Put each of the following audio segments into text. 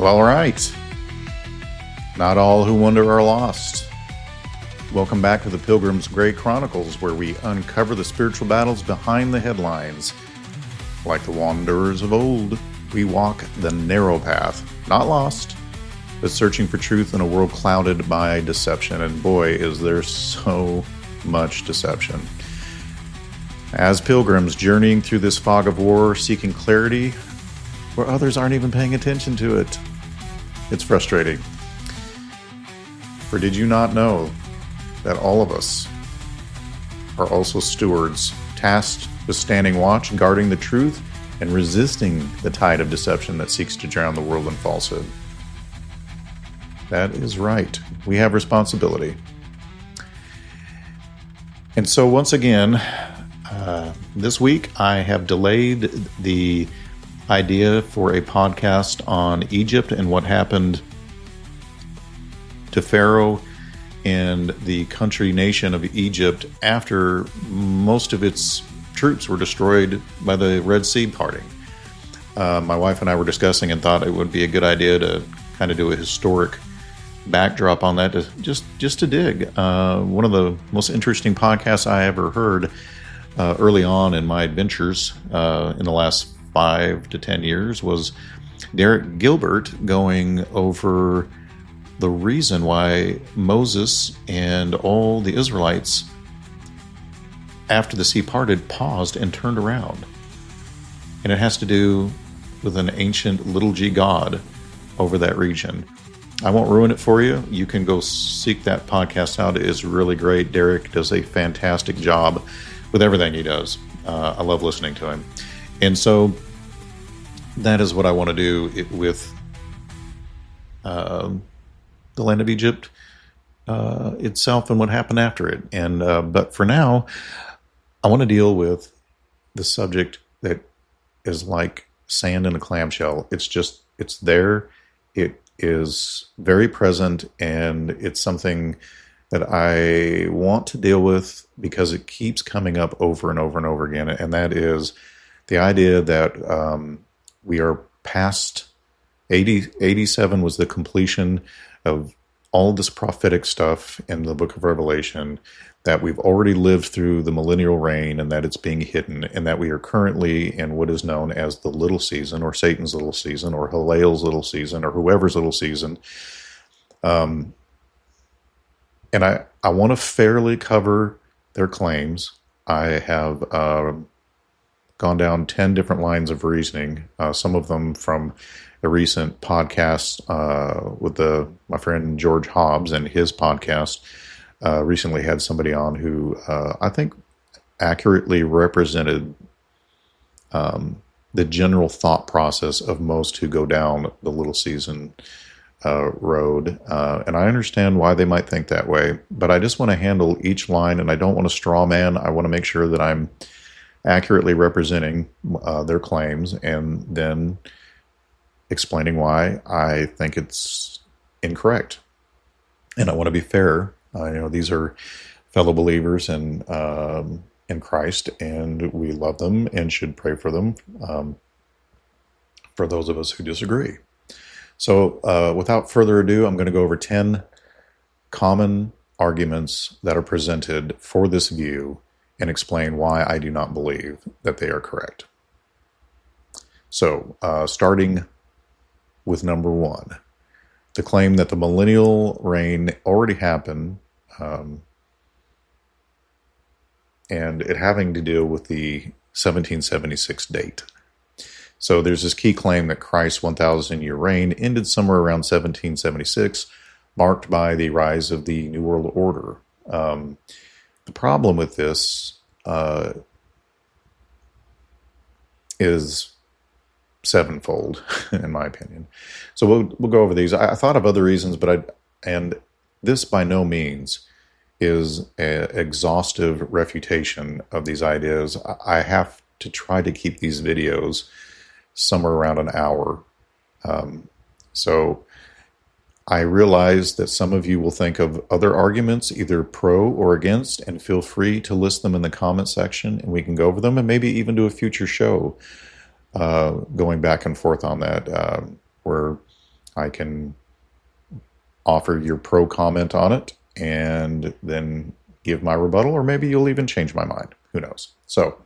Well, all right. Not all who wander are lost. Welcome back to the Pilgrim's Great Chronicles, where we uncover the spiritual battles behind the headlines. Like the wanderers of old, we walk the narrow path, not lost, but searching for truth in a world clouded by deception. And boy, is there so much deception. As pilgrims journeying through this fog of war, seeking clarity where others aren't even paying attention to it. It's frustrating. For did you not know that all of us are also stewards, tasked with standing watch, guarding the truth, and resisting the tide of deception that seeks to drown the world in falsehood? That is right. We have responsibility. And so once again, this week I have delayed the idea for a podcast on Egypt and what happened to Pharaoh and the country nation of Egypt after most of its troops were destroyed by the Red Sea parting. My wife and I were discussing and thought it would be a good idea to kind of do a historic backdrop on that, just to dig. One of the most interesting podcasts I ever heard early on in my adventures in the last 5 to 10 years was Derek Gilbert going over the reason why Moses and all the Israelites, after the sea parted, paused and turned around. And it has to do with an ancient little g god over that region. I won't ruin it for you. You can go seek that podcast out. It is really great. Derek does a fantastic job with everything he does. I love listening to him. And so that is what I want to do with the land of Egypt itself and what happened after it. And but for now, I want to deal with the subject that is like sand in a clamshell. It's there. It is very present, and it's something that I want to deal with because it keeps coming up over and over and over again. And that is the idea that we are past 87 was the completion of all this prophetic stuff in the book of Revelation, that we've already lived through the millennial reign and that it's being hidden, and that we are currently in what is known as the little season, or Satan's little season, or Hillel's little season, or whoever's little season. And I want to fairly cover their claims. I have gone down 10 different lines of reasoning, some of them from a recent podcast with my friend George Hobbs, and his podcast recently had somebody on who I think accurately represented the general thought process of most who go down the little season road. And I understand why they might think that way, but I just want to handle each line, and I don't want to straw man. I want to make sure that I'm accurately representing their claims, and then explaining why I think it's incorrect. And I want to be fair. These are fellow believers in Christ, and we love them and should pray for them, for those of us who disagree. So without further ado, I'm going to go over 10 common arguments that are presented for this view and explain why I do not believe that they are correct. So starting with number 1, the claim that the millennial reign already happened, and it having to deal with the 1776 date. So there's this key claim that Christ's 1,000-year reign ended somewhere around 1776, marked by the rise of the New World Order. The problem with this is sevenfold, in my opinion. So we'll go over these. I thought of other reasons, and this by no means is an exhaustive refutation of these ideas. I have to try to keep these videos somewhere around an hour. So I realize that some of you will think of other arguments, either pro or against, and feel free to list them in the comment section, and we can go over them, and maybe even do a future show going back and forth on that, where I can offer your pro comment on it and then give my rebuttal, or maybe you'll even change my mind. Who knows? So,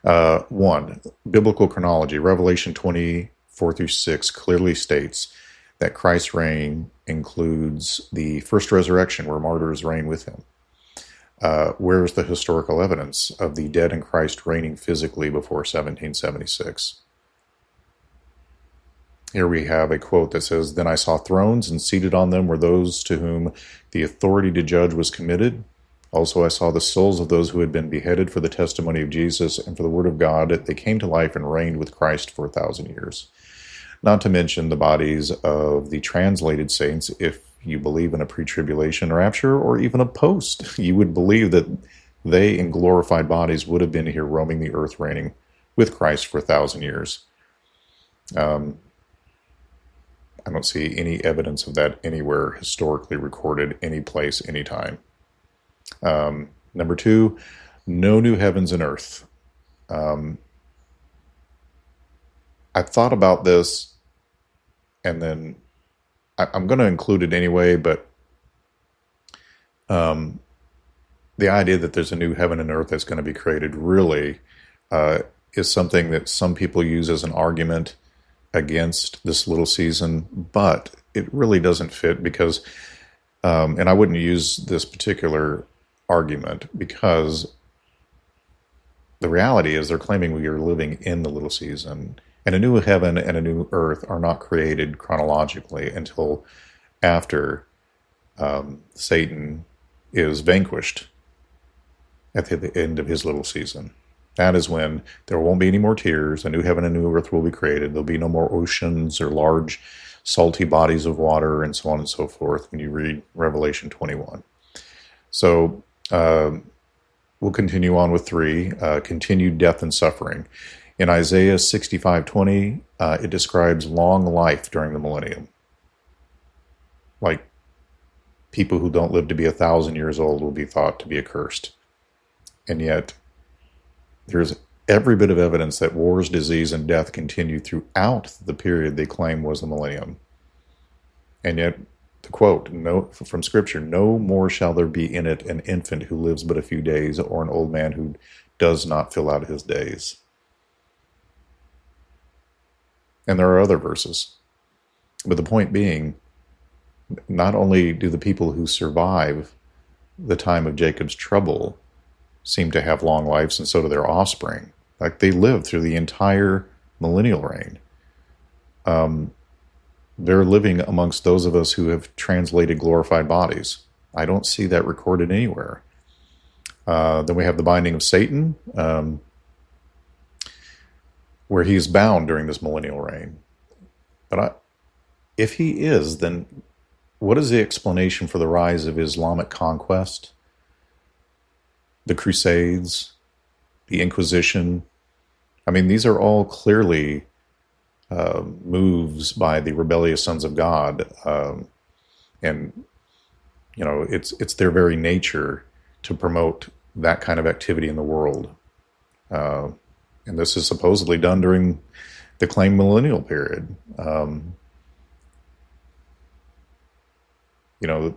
1, biblical chronology. Revelation 24-6 clearly states that Christ's reign includes the first resurrection, where martyrs reign with him. Where is the historical evidence of the dead in Christ reigning physically before 1776? Here we have a quote that says, "Then I saw thrones, and seated on them were those to whom the authority to judge was committed. Also I saw the souls of those who had been beheaded for the testimony of Jesus and for the word of God. They came to life and reigned with Christ for 1,000 years." Not to mention the bodies of the translated saints. If you believe in a pre-tribulation rapture or even a post, you would believe that they in glorified bodies would have been here roaming the earth, reigning with Christ for 1,000 years. I don't see any evidence of that anywhere historically recorded, any place, any time. Number 2, no new heavens and earth. I thought about this, and then I'm going to include it anyway, but the idea that there's a new heaven and earth that's going to be created really is something that some people use as an argument against this little season, but it really doesn't fit because, and I wouldn't use this particular argument because the reality is they're claiming we are living in the little season, and a new heaven and a new earth are not created chronologically until after Satan is vanquished at the end of his little season. That is when there won't be any more tears. A new heaven and new earth will be created. There'll be no more oceans or large salty bodies of water and so on and so forth when you read Revelation 21. So we'll continue on with 3, continued death and suffering. In Isaiah 65:20, it describes long life during the millennium. Like people who don't live to be 1,000 years old will be thought to be accursed. And yet, there's every bit of evidence that wars, disease, and death continue throughout the period they claim was the millennium. And yet, the quote from Scripture, "No more shall there be in it an infant who lives but a few days, or an old man who does not fill out his days." And there are other verses. But the point being, not only do the people who survive the time of Jacob's trouble seem to have long lives, and so do their offspring. Like they live through the entire millennial reign. They're living amongst those of us who have translated glorified bodies. I don't see that recorded anywhere. Then we have the binding of Satan, where he is bound during this millennial reign. But if he is, then what is the explanation for the rise of Islamic conquest? The Crusades, the Inquisition. I mean, these are all clearly moves by the rebellious sons of God, and you know, it's their very nature to promote that kind of activity in the world. And this is supposedly done during the claimed millennial period. You know,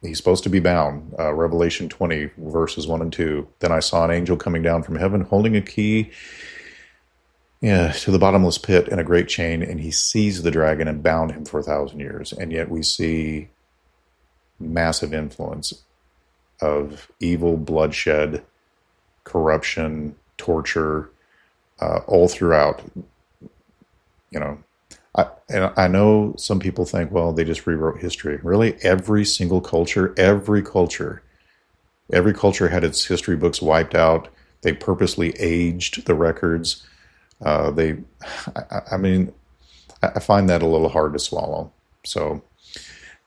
he's supposed to be bound. Revelation 20, verses 1 and 2. "Then I saw an angel coming down from heaven, holding a key to the bottomless pit and a great chain, and he seized the dragon and bound him for 1,000 years. And yet we see massive influence of evil, bloodshed, corruption, torture, all throughout. You know, I know some people think, well, they just rewrote history. Really, every single culture, every culture had its history books wiped out. They purposely aged the records. I find that a little hard to swallow. So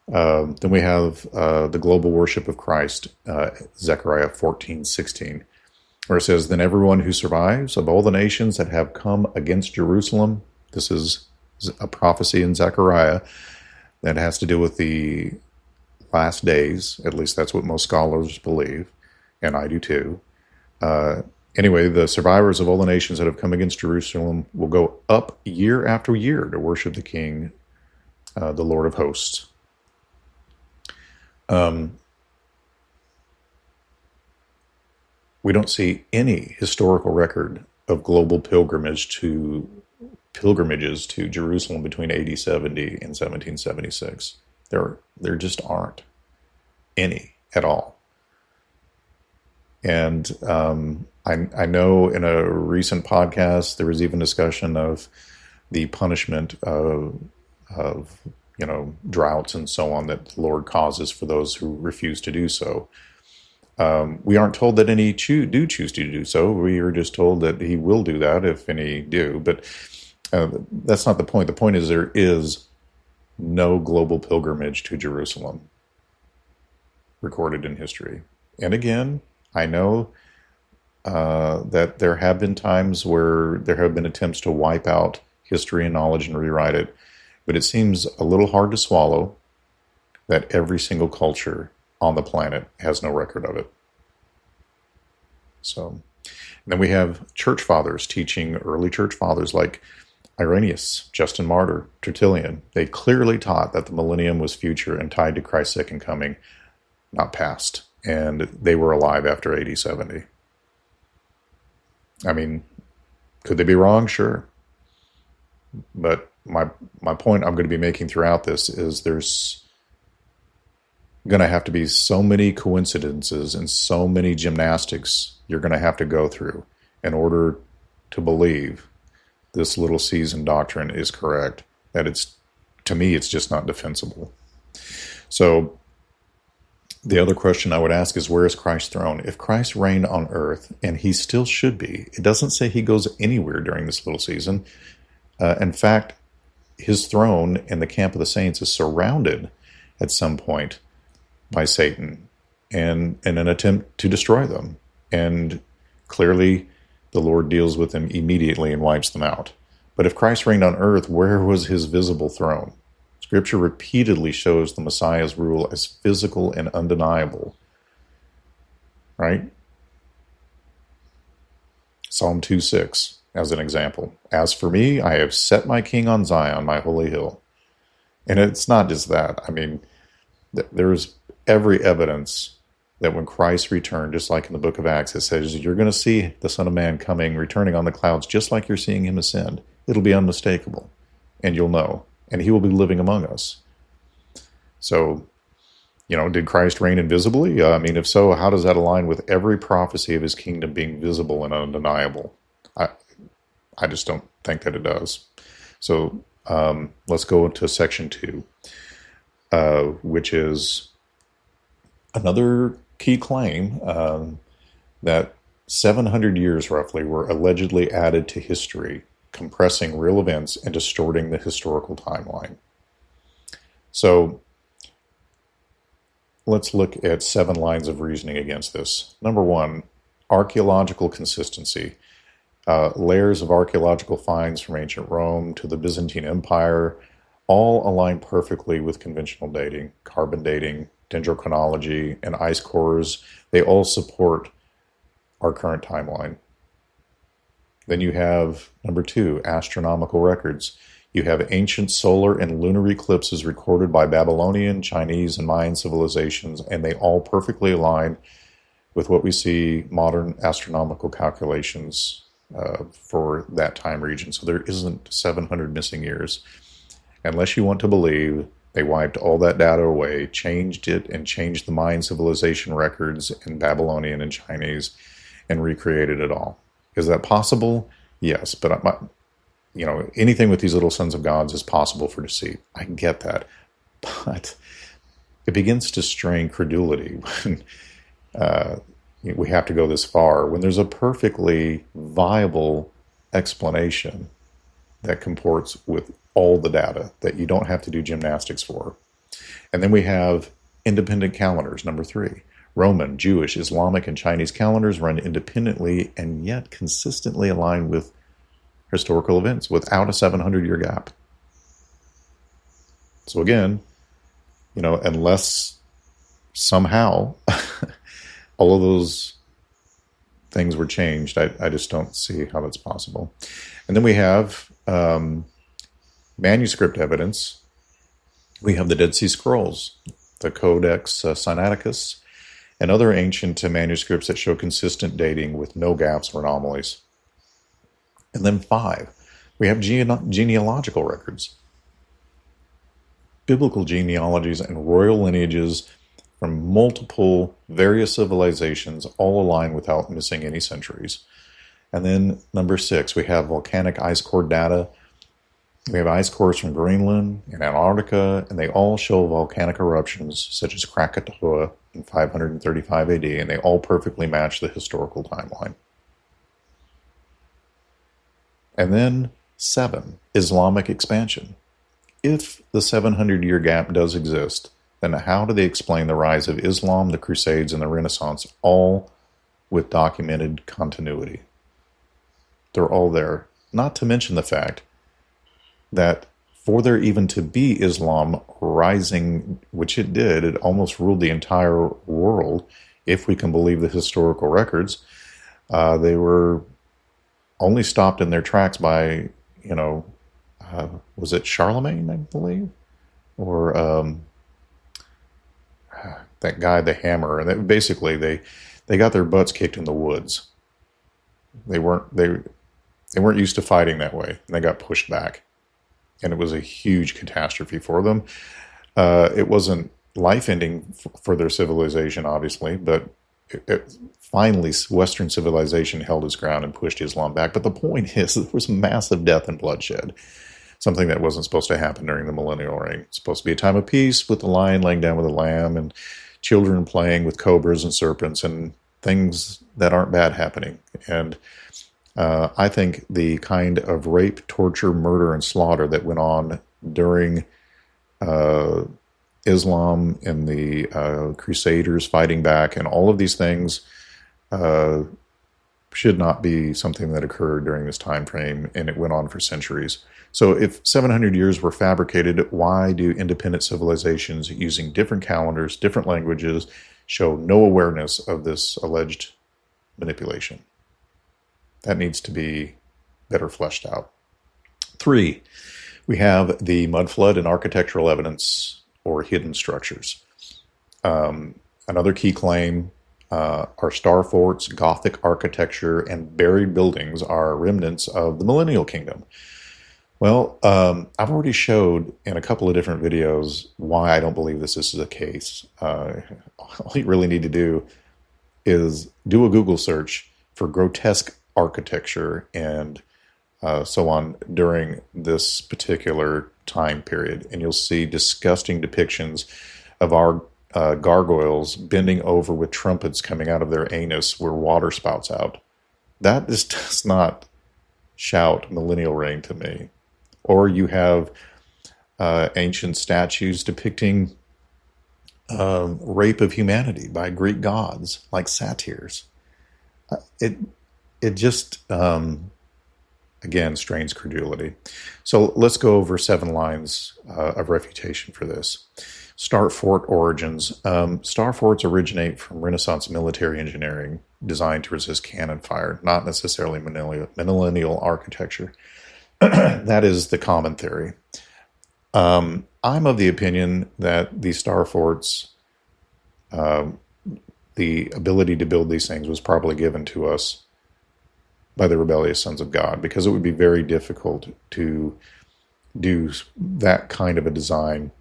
then we have the global worship of Christ, Zechariah 14:16, where it says, "Then everyone who survives of all the nations that have come against Jerusalem," this is a prophecy in Zechariah that has to do with the last days. At least that's what most scholars believe, and I do too. Anyway, the survivors of all the nations that have come against Jerusalem will go up year after year to worship the King the Lord of hosts. We don't see any historical record of global pilgrimages to Jerusalem between AD 70 and 1776. There just aren't any at all. And I know in a recent podcast there was even discussion of the punishment of droughts and so on that the Lord causes for those who refuse to do so. We aren't told that any do choose to do so. We are just told that He will do that if any do. But that's not the point. The point is there is no global pilgrimage to Jerusalem recorded in history. And again, I know that there have been times where there have been attempts to wipe out history and knowledge and rewrite it, but it seems a little hard to swallow that every single culture on the planet has no record of it. So, and then we have church fathers teaching, early church fathers like Irenaeus, Justin Martyr, Tertullian. They clearly taught that the millennium was future and tied to Christ's second coming, not past. And they were alive after AD 70. I mean, could they be wrong? Sure. But my point I'm going to be making throughout this is there's going to have to be so many coincidences and so many gymnastics you're going to have to go through in order to believe this little season doctrine is correct, that to me, it's just not defensible. So the other question I would ask is, where is Christ's throne? If Christ reigned on earth, and He still should be, it doesn't say He goes anywhere during this little season. In fact, His throne in the camp of the saints is surrounded at some point by Satan and in an attempt to destroy them. And clearly the Lord deals with them immediately and wipes them out. But if Christ reigned on earth, where was His visible throne? Scripture repeatedly shows the Messiah's rule as physical and undeniable. Right? Psalm 2:6 as an example. As for me, I have set my king on Zion, my holy hill. And it's not just that. I mean, there's every evidence that when Christ returned, just like in the book of Acts, it says, you're going to see the Son of Man returning on the clouds, just like you're seeing Him ascend. It'll be unmistakable, and you'll know. And He will be living among us. So, did Christ reign invisibly? I mean, if so, how does that align with every prophecy of His kingdom being visible and undeniable? I just don't think that it does. So let's go into section 2, which is another key claim that 700 years roughly were allegedly added to history, compressing real events and distorting the historical timeline. So let's look at 7 lines of reasoning against this. Number 1, archaeological consistency. Layers of archaeological finds from ancient Rome to the Byzantine Empire all align perfectly with conventional dating, carbon dating, dendrochronology, and ice cores. They all support our current timeline. Then you have, number 2, astronomical records. You have ancient solar and lunar eclipses recorded by Babylonian, Chinese, and Mayan civilizations, and they all perfectly align with what we see modern astronomical calculations for that time region. So there isn't 700 missing years. Unless you want to believe they wiped all that data away, changed it, and changed the Mayan civilization records in Babylonian and Chinese, and recreated it all. Is that possible? Yes, but anything with these little sons of gods is possible for deceit. I get that, but it begins to strain credulity when we have to go this far, when there's a perfectly viable explanation that comports with all the data that you don't have to do gymnastics for. And then we have independent calendars, number 3. Roman, Jewish, Islamic, and Chinese calendars run independently and yet consistently align with historical events without a 700-year gap. So again, unless somehow all of those things were changed, I just don't see how that's possible. And then we have manuscript evidence We have the Dead Sea Scrolls, the Codex Sinaiticus, and other ancient manuscripts that show consistent dating with no gaps or anomalies. And then 5, we have genealogical records. Biblical genealogies and royal lineages from multiple various civilizations, all align without missing any centuries. And then number 6, we have volcanic ice core data. We have ice cores from Greenland and Antarctica, and they all show volcanic eruptions such as Krakatoa in 535 AD, and they all perfectly match the historical timeline. And then 7, Islamic expansion. If the 700-year gap does exist, then how do they explain the rise of Islam, the Crusades, and the Renaissance, all with documented continuity? They're all there. Not to mention the fact that for there even to be Islam rising, which it did, it almost ruled the entire world, if we can believe the historical records. They were only stopped in their tracks by, was it Charlemagne, I believe? Or that guy, the hammer. And they got their butts kicked in the woods. They weren't used to fighting that way, and they got pushed back. And it was a huge catastrophe for them. It wasn't life-ending for their civilization, obviously, but finally Western civilization held its ground and pushed Islam back. But the point is, there was massive death and bloodshed, something that wasn't supposed to happen during the Millennial reign. It's supposed to be a time of peace, with the lion laying down with the lamb, and children playing with cobras and serpents, and things that aren't bad happening. And I think the kind of rape, torture, murder, and slaughter that went on during Islam and the Crusaders fighting back, and all of these things should not be something that occurred during this time frame, and it went on for centuries. So if 700 years were fabricated, why do independent civilizations using different calendars, different languages, show no awareness of this alleged manipulation? That needs to be better fleshed out. 3, we have the mud flood and architectural evidence or hidden structures. Another key claim are star forts, Gothic architecture, and buried buildings are remnants of the Millennial Kingdom. Well, I've already showed in a couple of different videos why I don't believe this is the case. All you really need to do is do a Google search for grotesque architecture and so on during this particular time period, and you'll see disgusting depictions of our gargoyles bending over with trumpets coming out of their anus where water spouts out. That just does not shout millennial reign to me. Or you have ancient statues depicting rape of humanity by Greek gods, like satyrs. It just, again, strains credulity. So let's go over 7 lines of refutation for this. Star fort origins. Star forts originate from Renaissance military engineering designed to resist cannon fire, not necessarily millennial architecture. That is the common theory. I'm of the opinion that the star forts, the ability to build these things was probably given to us by the rebellious sons of God, because it would be very difficult to do that kind of a design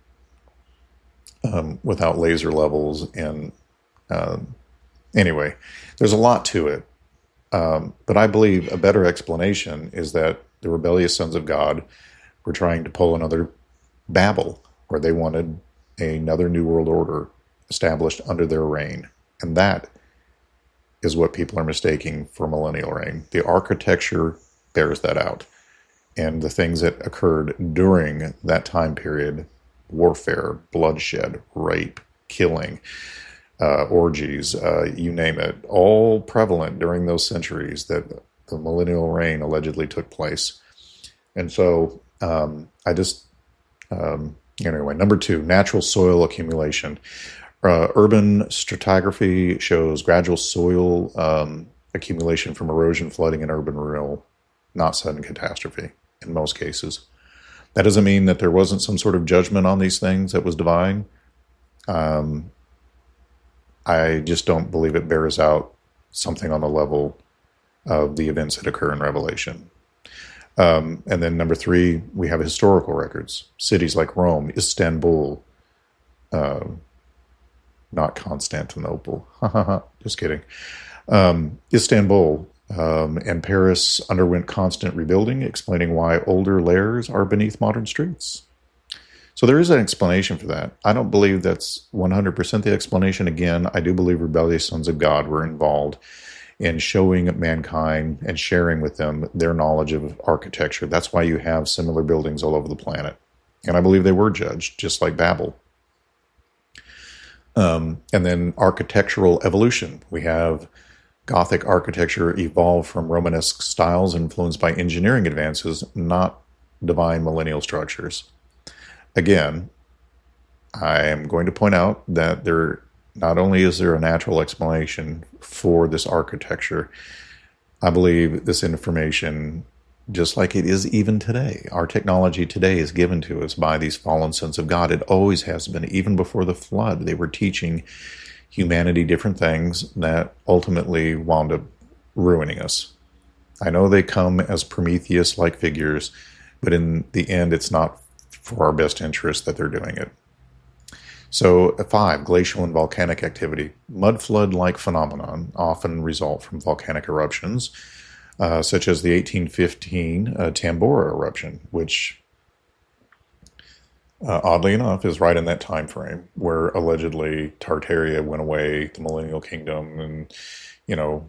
without laser levels. And anyway, there's a lot to it. But I believe a better explanation is that the rebellious sons of God were trying to pull another Babel, where they wanted another new world order established under their reign. And that is what people are mistaking for millennial reign. The architecture bears that out. And the things that occurred during that time period, warfare, bloodshed, rape, killing, orgies, you name it, all prevalent during those centuries that the millennial reign allegedly took place. And so anyway, number 2, natural soil accumulation. Urban stratigraphy shows gradual soil accumulation from erosion, flooding, and urban renewal, not sudden catastrophe in most cases. That doesn't mean that there wasn't some sort of judgment on these things that was divine. I just don't believe it bears out something on the level of the events that occur in Revelation. And then number 3, we have historical records. Cities like Rome, Istanbul, not Constantinople. Just kidding. Istanbul and Paris underwent constant rebuilding, explaining why older layers are beneath modern streets. So there is an explanation for that. I don't believe that's 100% the explanation. Again, I do believe rebellious sons of God were involved in showing mankind and sharing with them their knowledge of architecture. That's why you have similar buildings all over the planet. And I believe they were judged, just like Babel. And then architectural evolution. We have Gothic architecture evolved from Romanesque styles influenced by engineering advances, not divine millennial structures. Again, I am going to point out that there not only is there a natural explanation for this architecture, I believe this information, just like it is even today, our technology today is given to us by these fallen sons of God. It always has been. Even before the flood, they were teaching humanity different things that ultimately wound up ruining us. I know they come as Prometheus-like figures, but in the end, it's not for our best interest that they're doing it. So 5, glacial and volcanic activity. Mud flood-like phenomenon often result from volcanic eruptions, such as the 1815 Tambora eruption, which, oddly enough, is right in that time frame where allegedly Tartaria went away, the Millennial Kingdom, and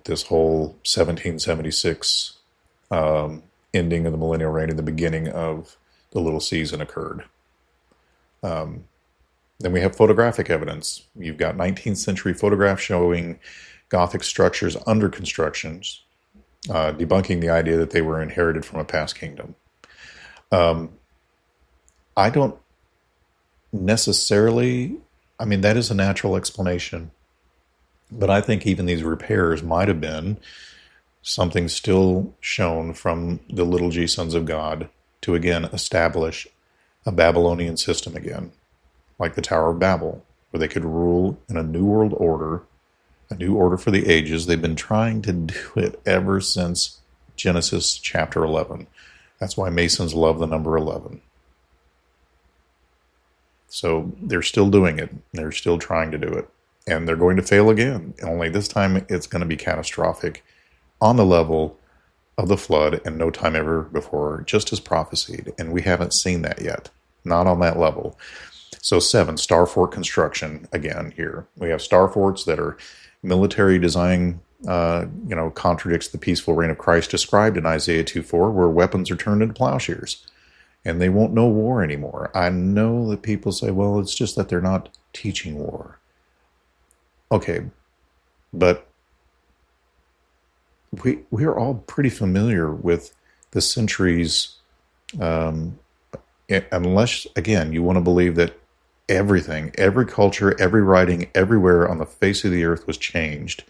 this whole 1776 ending of the Millennial Reign and the beginning of the little season occurred. Then we have photographic evidence. You've got 19th century photographs showing Gothic structures under constructions, debunking the idea that they were inherited from a past kingdom. I don't necessarily, that is a natural explanation, but I think even these repairs might have been something still shown from the little g sons of God to again establish a Babylonian system again, like the Tower of Babel, where they could rule in a new world order, a new order for the ages. They've been trying to do it ever since Genesis chapter 11. That's why Masons love the number 11. So they're still doing it. They're still trying to do it. And they're going to fail again. Only this time it's going to be catastrophic on the level of the flood and no time ever before, just as prophesied. And we haven't seen that yet. Not on that level. So 7, star fort construction. Again, here we have star forts that are military design, contradicts the peaceful reign of Christ described in Isaiah 2:4, where weapons are turned into plowshares and they won't know war anymore. I know that people say, well, it's just that they're not teaching war. Okay, but we are all pretty familiar with the centuries, unless, again, you want to believe that everything, every culture, every writing, everywhere on the face of the earth was changed.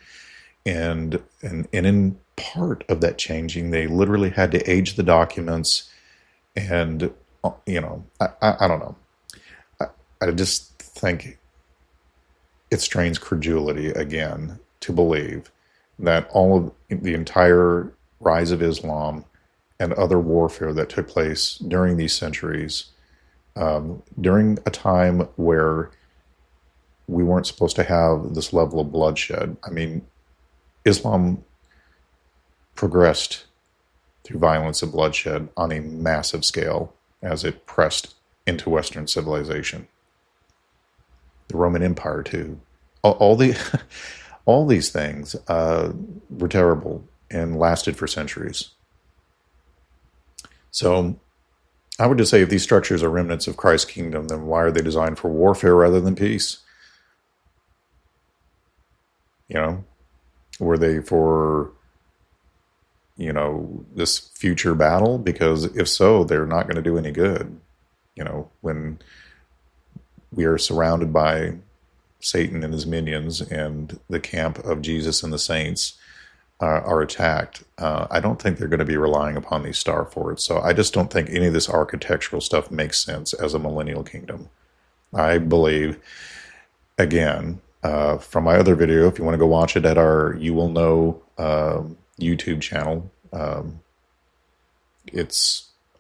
And in part of that changing, they literally had to age the documents. And, I don't know. I just think it strains credulity again to believe that all of the entire rise of Islam and other warfare that took place during these centuries, during a time where we weren't supposed to have this level of bloodshed. Islam progressed through violence and bloodshed on a massive scale as it pressed into Western civilization. The Roman Empire, too. All these things were terrible and lasted for centuries. So I would just say if these structures are remnants of Christ's kingdom, then why are they designed for warfare rather than peace? Were they for, this future battle? Because if so, they're not going to do any good. When we are surrounded by Satan and his minions and the camp of Jesus and the saints, are attacked, I don't think they're going to be relying upon these star forts. So I just don't think any of this architectural stuff makes sense as a millennial kingdom. I believe, again, from my other video, if you want to go watch it at our You Will Know YouTube channel,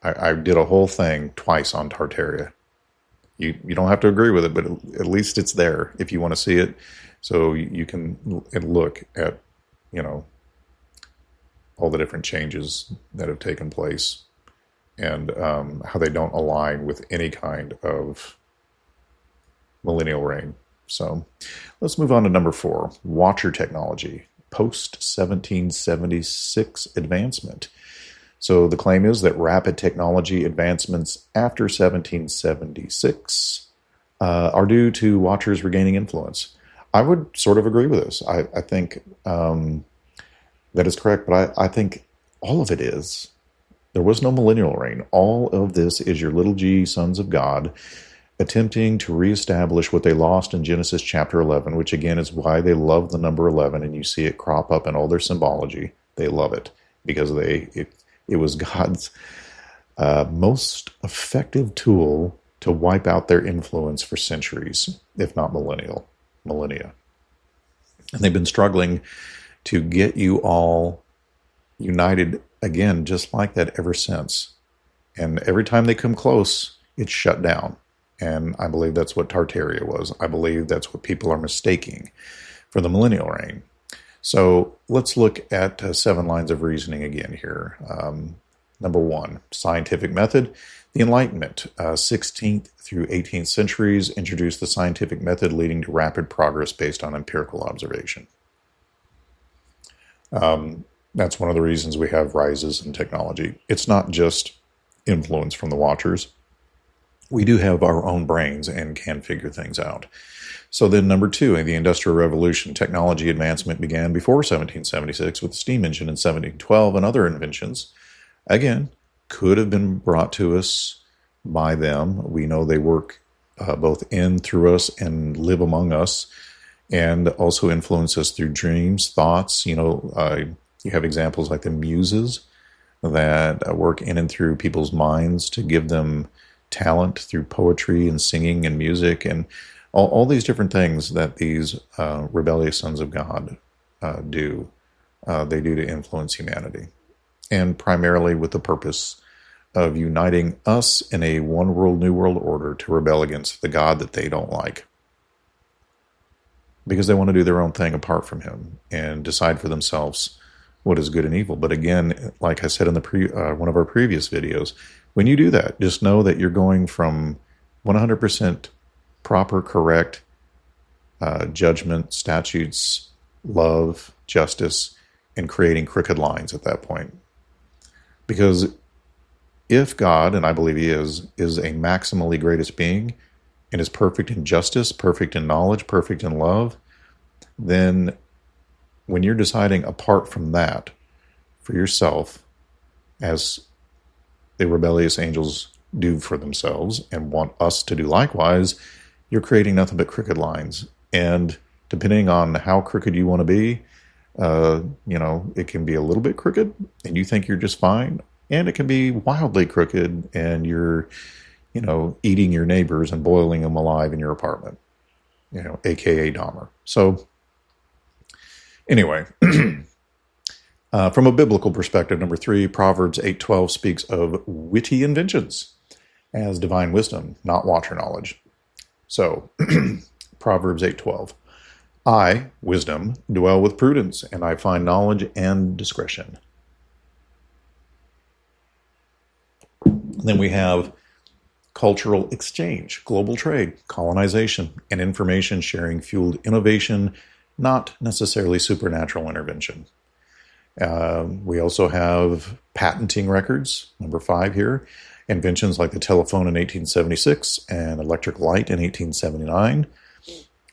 I did a whole thing twice on Tartaria. You don't have to agree with it, but at least it's there if you want to see it. So you can look at, all the different changes that have taken place and how they don't align with any kind of millennial reign. So let's move on to number 4, Watcher technology, post-1776 advancement. So the claim is that rapid technology advancements after 1776 are due to Watchers regaining influence. I would sort of agree with this. I think that is correct, but I think all of it is. There was no millennial reign. All of this is your little g sons of God attempting to reestablish what they lost in Genesis chapter 11, which again is why they love the number 11, and you see it crop up in all their symbology. They love it because it was God's most effective tool to wipe out their influence for centuries, if not millennia. And they've been struggling to get you all united again, just like that ever since. And every time they come close, it's shut down. And I believe that's what Tartaria was. I believe that's what people are mistaking for the millennial reign. So let's look at 7 lines of reasoning again here. Number 1, scientific method. The Enlightenment, 16th through 18th centuries, introduced the scientific method leading to rapid progress based on empirical observation. That's one of the reasons we have rises in technology. It's not just influence from the Watchers. We do have our own brains and can figure things out. So then number 2, in the Industrial Revolution, technology advancement began before 1776 with the steam engine in 1712 and other inventions. Again, could have been brought to us by them. We know they work both in, through us, and live among us, and also influence us through dreams, thoughts. You have examples like the muses that work in and through people's minds to give them talent through poetry and singing and music and all these different things that these rebellious sons of God do. They do to influence humanity, and primarily with the purpose of uniting us in a one world, new world order to rebel against the God that they don't like, because they want to do their own thing apart from him and decide for themselves what is good and evil. But again, like I said in one of our previous videos, when you do that, just know that you're going from 100% proper, correct judgment, statutes, love, justice, and creating crooked lines at that point. Because if God, and I believe he is a maximally greatest being and is perfect in justice, perfect in knowledge, perfect in love, then when you're deciding apart from that for yourself, as the rebellious angels do for themselves and want us to do likewise, you're creating nothing but crooked lines. And depending on how crooked you want to be, it can be a little bit crooked and you think you're just fine. And it can be wildly crooked and you're, eating your neighbors and boiling them alive in your apartment, AKA Dahmer. So anyway, from a biblical perspective, number 3, Proverbs 8:12 speaks of witty inventions as divine wisdom, not watcher knowledge. So Proverbs 8:12, I, wisdom, dwell with prudence, and I find knowledge and discretion. Then we have cultural exchange, global trade, colonization, and information sharing fueled innovation, not necessarily supernatural intervention. We also have patenting records, number 5 here, inventions like the telephone in 1876 and electric light in 1879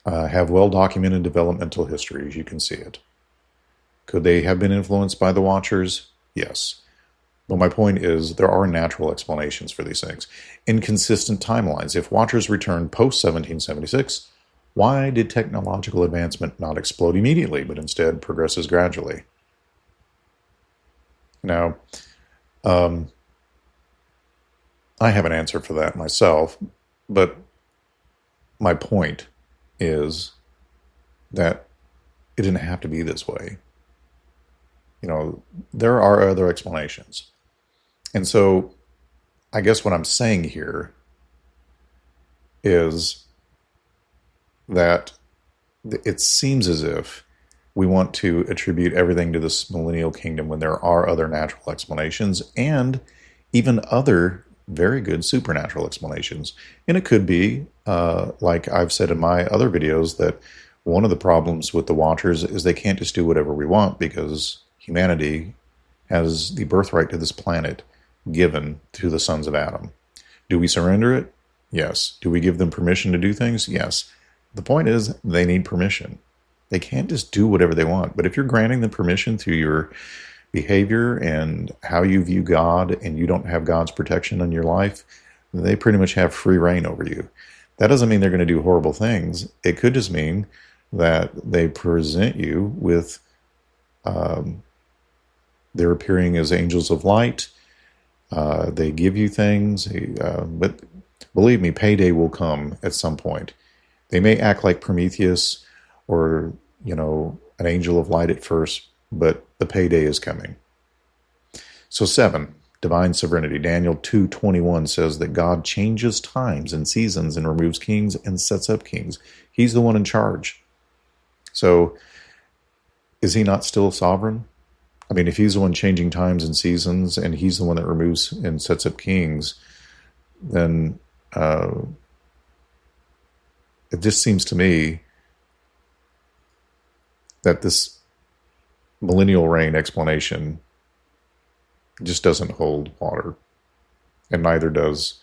have well-documented developmental histories. You can see it. Could they have been influenced by the Watchers? Yes. But my point is there are natural explanations for these things. Inconsistent timelines. If Watchers returned post-1776, why did technological advancement not explode immediately, but instead progresses gradually? Now, I have an answer for that myself, but my point is that it didn't have to be this way. There are other explanations. And so I guess what I'm saying here is that it seems as if we want to attribute everything to this millennial kingdom when there are other natural explanations and even other very good supernatural explanations. And it could be, like I've said in my other videos, that one of the problems with the Watchers is they can't just do whatever we want because humanity has the birthright to this planet given to the sons of Adam. Do we surrender it? Yes. Do we give them permission to do things? Yes. The point is they need permission. They can't just do whatever they want. But if you're granting them permission through your behavior and how you view God, and you don't have God's protection in your life, they pretty much have free reign over you. That doesn't mean they're going to do horrible things. It could just mean that they present you with they're appearing as angels of light. They give you things, but believe me, payday will come at some point. They may act like Prometheus or, an angel of light at first, but the payday is coming. So 7, divine sovereignty. Daniel 2:21 says that God changes times and seasons and removes kings and sets up kings. He's the one in charge. So is he not still sovereign? I mean, if he's the one changing times and seasons and he's the one that removes and sets up kings, then it just seems to me that this millennial reign explanation just doesn't hold water, and neither does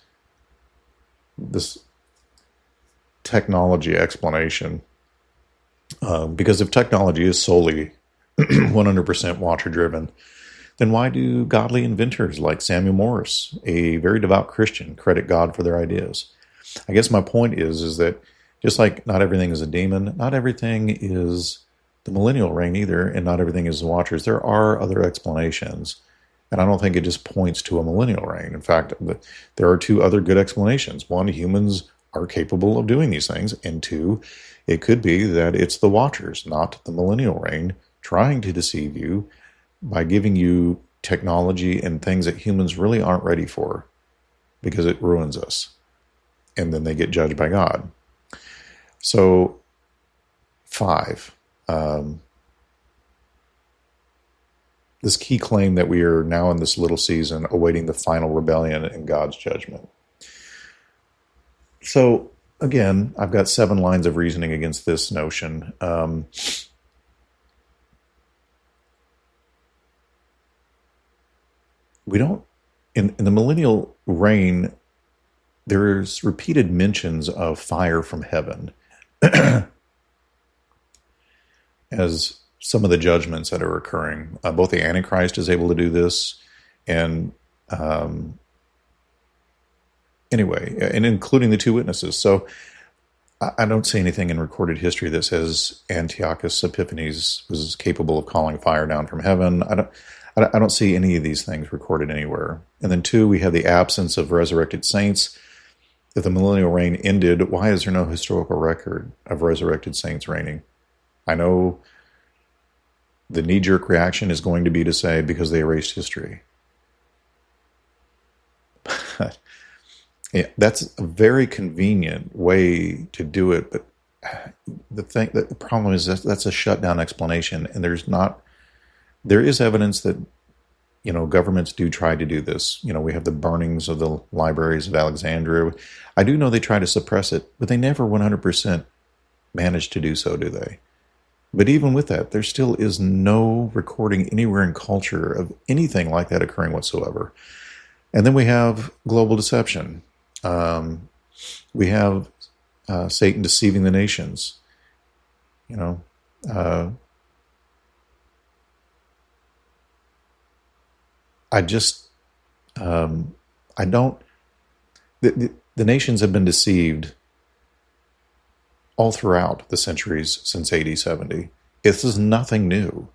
this technology explanation. Because if technology is solely 100% Watcher-driven, then why do godly inventors like Samuel Morse, a very devout Christian, credit God for their ideas? I guess my point is that just like not everything is a demon, not everything is the millennial reign either, and not everything is the Watchers. There are other explanations, and I don't think it just points to a millennial reign. In fact, there are 2 other good explanations. 1, humans are capable of doing these things, and 2, it could be that it's the Watchers, not the millennial reign, trying to deceive you by giving you technology and things that humans really aren't ready for because it ruins us. And then they get judged by God. So 5, this key claim that we are now in this little season awaiting the final rebellion and God's judgment. So again, I've got 7 lines of reasoning against this notion. We don't, in the millennial reign, there's repeated mentions of fire from heaven as some of the judgments that are occurring. Both the Antichrist is able to do this, and anyway, and including the 2 witnesses. So I don't see anything in recorded history that says Antiochus Epiphanes was capable of calling fire down from heaven. I don't see any of these things recorded anywhere. And then 2, we have the absence of resurrected saints. If the millennial reign ended, why is there no historical record of resurrected saints reigning? I know the knee-jerk reaction is going to be to say because they erased history. Yeah, that's a very convenient way to do it, but the problem is that's a shutdown explanation, and there is evidence that governments do try to do this. We have the burnings of the libraries of Alexandria. I do know they try to suppress it, but they never 100% manage to do so, do they? But even with that, there still is no recording anywhere in culture of anything like that occurring whatsoever. And then we have global deception. We have Satan deceiving the nations. The nations have been deceived all throughout the centuries since AD 70. This is nothing new.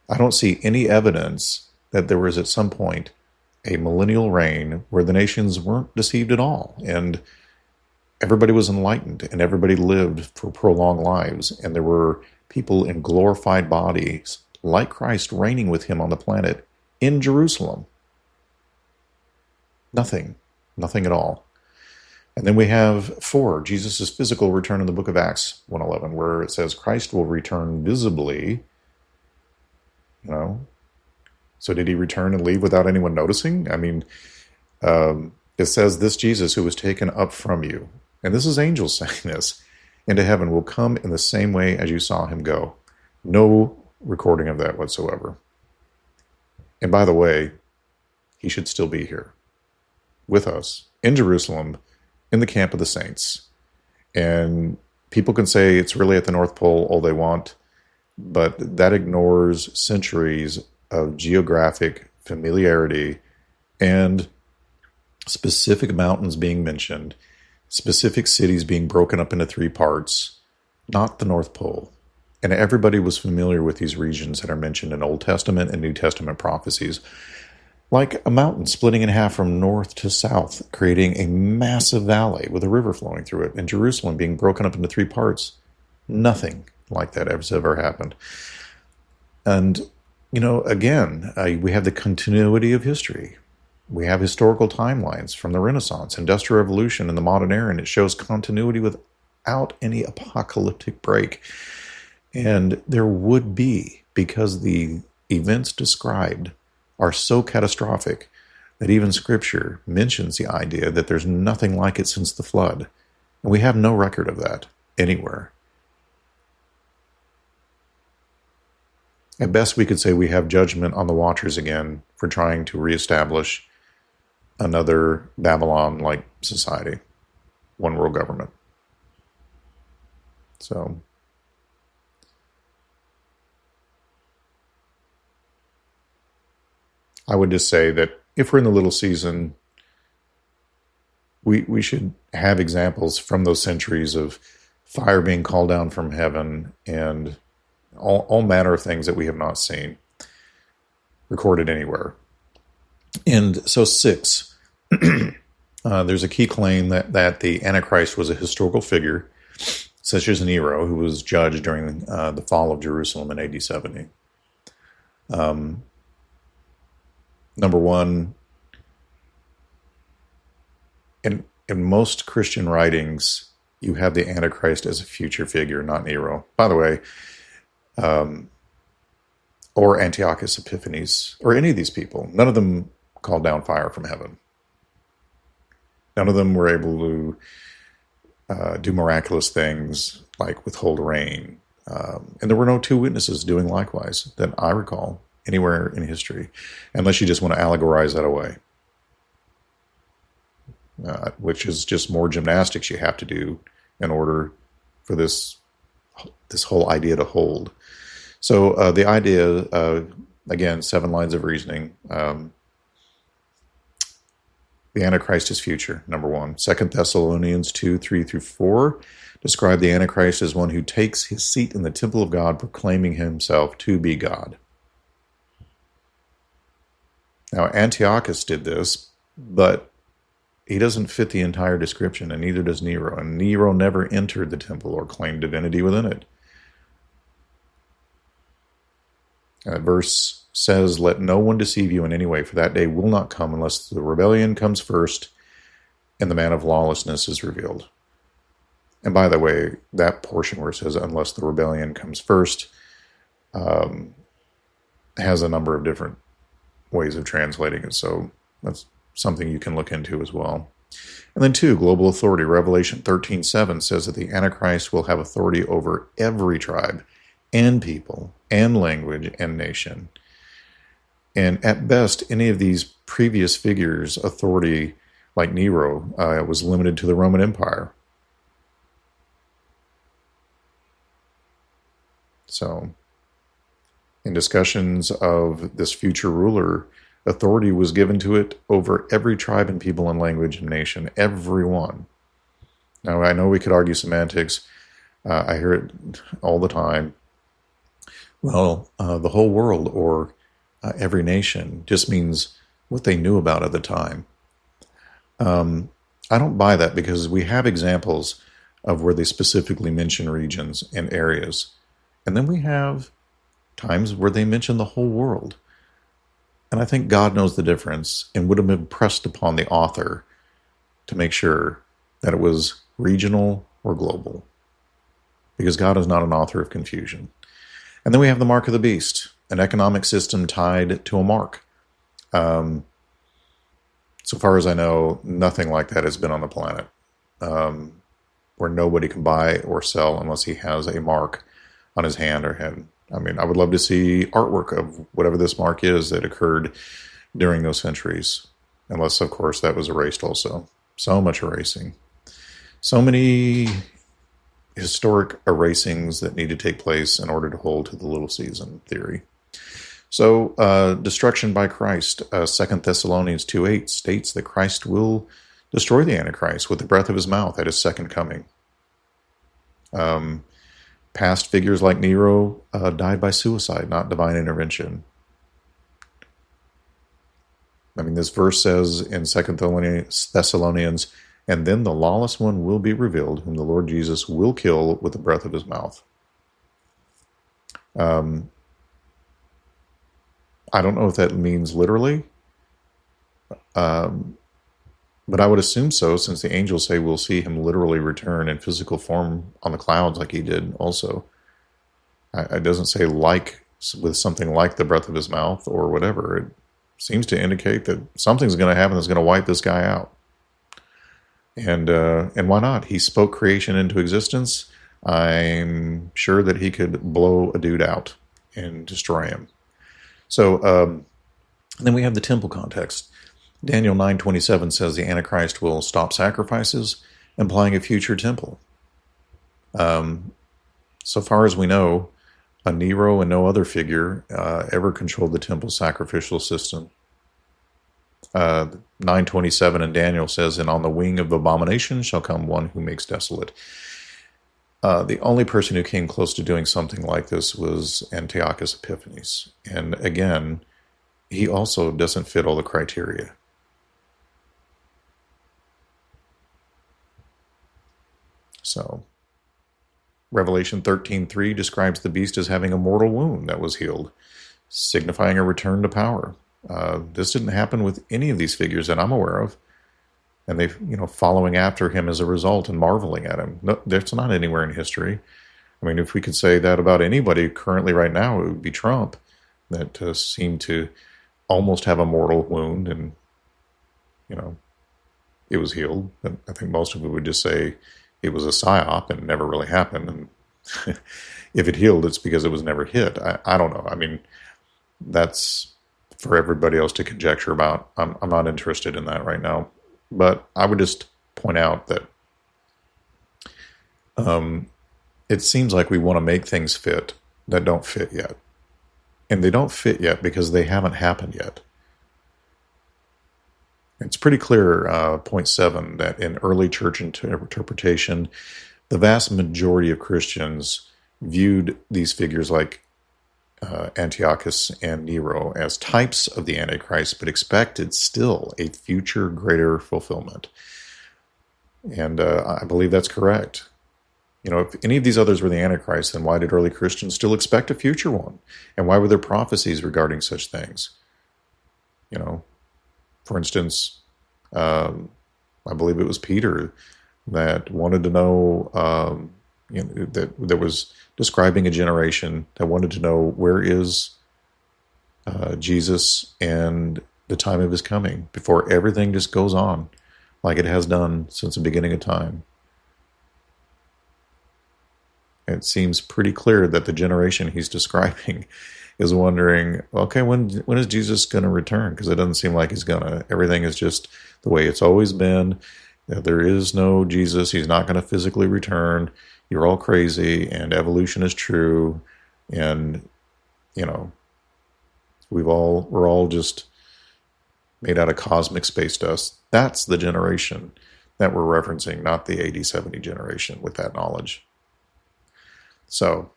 I don't see any evidence that there was at some point a millennial reign where the nations weren't deceived at all, and everybody was enlightened, and everybody lived for prolonged lives, and there were people in glorified bodies like Christ reigning with him on the planet in Jerusalem. Nothing at all. And then we have 4, Jesus' physical return in the book of Acts 1:11, where it says Christ will return visibly. So did he return and leave without anyone noticing? I mean, it says this Jesus who was taken up from you, and this is angels saying this, into heaven will come in the same way as you saw him go. No recording of that whatsoever. And by the way, he should still be here with us in Jerusalem, in the camp of the saints. And people can say it's really at the North Pole all they want, but that ignores centuries of geographic familiarity and specific mountains being mentioned, specific cities being broken up into 3 parts, not the North Pole. And everybody was familiar with these regions that are mentioned in Old Testament and New Testament prophecies, like a mountain splitting in half from north to south, creating a massive valley with a river flowing through it, and Jerusalem being broken up into 3 parts. Nothing like that has ever happened. And, again, we have the continuity of history. We have historical timelines from the Renaissance, Industrial Revolution, and the modern era, and it shows continuity without any apocalyptic break. And there would be, because the events described are so catastrophic that even Scripture mentions the idea that there's nothing like it since the flood. And we have no record of that anywhere. At best, we could say we have judgment on the watchers again for trying to reestablish another Babylon-like society, one world government. So, I would just say that if we're in the little season, we should have examples from those centuries of fire being called down from heaven and all manner of things that we have not seen recorded anywhere. And so 6, there's a key claim that the Antichrist was a historical figure, such as Nero, who was judged during the fall of Jerusalem in AD 70. Number 1, in most Christian writings, you have the Antichrist as a future figure, not Nero. By the way, or Antiochus Epiphanes, or any of these people. None of them called down fire from heaven. None of them were able to do miraculous things like withhold rain. And there were no 2 witnesses doing likewise that I recall anywhere in history, unless you just want to allegorize that away, which is just more gymnastics you have to do in order for this whole idea to hold. So the idea, again, 7 lines of reasoning. The Antichrist is future, number 1. 2 Thessalonians 2:3-4 describe the Antichrist as one who takes his seat in the temple of God, proclaiming himself to be God. Now, Antiochus did this, but he doesn't fit the entire description, and neither does Nero. And Nero never entered the temple or claimed divinity within it. Verse says, "Let no one deceive you in any way, for that day will not come unless the rebellion comes first and the man of lawlessness is revealed." And by the way, that portion where it says, "unless the rebellion comes first," has a number of different ways of translating it. So that's something you can look into as well. And then 2, global authority. Revelation 13:7 says that the Antichrist will have authority over every tribe and people and language and nation. And at best, any of these previous figures' authority, like Nero, was limited to the Roman Empire. So, in discussions of this future ruler, authority was given to it over every tribe and people and language and nation, everyone. Now, I know we could argue semantics. I hear it all the time. Well, the whole world, or every nation just means what they knew about at the time. I don't buy that because we have examples of where they specifically mention regions and areas. And then we have times where they mention the whole world. And I think God knows the difference and would have impressed upon the author to make sure that it was regional or global. Because God is not an author of confusion. And then we have the mark of the beast, an economic system tied to a mark. So far as I know, nothing like that has been on the planet, where nobody can buy or sell unless he has a mark on his hand or head. I mean, I would love to see artwork of whatever this mark is that occurred during those centuries, unless, of course, that was erased also. So much erasing. So many historic erasings that need to take place in order to hold to the little season theory. So, destruction by Christ. 2 Thessalonians 2:8 states that Christ will destroy the Antichrist with the breath of his mouth at his second coming. Past figures like Nero died by suicide, not divine intervention. I mean, this verse says in 2 Thessalonians, and then the lawless one will be revealed, whom the Lord Jesus will kill with the breath of his mouth. I don't know if that means literally, but I would assume so, since the angels say we'll see him literally return in physical form on the clouds like he did also. It doesn't say like, with something like the breath of his mouth or whatever. It seems to indicate that something's going to happen that's going to wipe this guy out. And why not? He spoke creation into existence. I'm sure that he could blow a dude out and destroy him. So then we have the temple context. Daniel 9:27 says the Antichrist will stop sacrifices, implying a future temple. So far as we know, a Nero and no other figure ever controlled the temple sacrificial system. 9:27 in Daniel says, and on the wing of abomination shall come one who makes desolate. The only person who came close to doing something like this was Antiochus Epiphanes. And again, he also doesn't fit all the criteria. So, Revelation 13:3 describes the beast as having a mortal wound that was healed, signifying a return to power. This didn't happen with any of these figures that I'm aware of. And they, following after him as a result and marveling at him. No, that's not anywhere in history. I mean, if we could say that about anybody currently right now, it would be Trump, that seemed to almost have a mortal wound and, it was healed. But I think most of it would just say it was a psyop and never really happened. And if it healed, it's because it was never hit. I don't know. I mean, that's for everybody else to conjecture about. I'm not interested in that right now. But I would just point out that it seems like we want to make things fit that don't fit yet. And they don't fit yet because they haven't happened yet. It's pretty clear, point 7, that in early church interpretation, the vast majority of Christians viewed these figures like Antiochus and Nero as types of the Antichrist, but expected still a future greater fulfillment. And I believe that's correct. If any of these others were the Antichrist, then why did early Christians still expect a future one? And why were there prophecies regarding such things? For instance, I believe it was Peter that wanted to know, that was describing a generation that wanted to know where is Jesus and the time of his coming before everything just goes on like it has done since the beginning of time. It seems pretty clear that the generation he's describing is wondering, okay, when is Jesus going to return? Because it doesn't seem like he's going to. Everything is just the way it's always been. There is no Jesus. He's not going to physically return. You're all crazy, and evolution is true, and we're all just made out of cosmic space dust. That's the generation that we're referencing, not the AD 70 generation with that knowledge. So,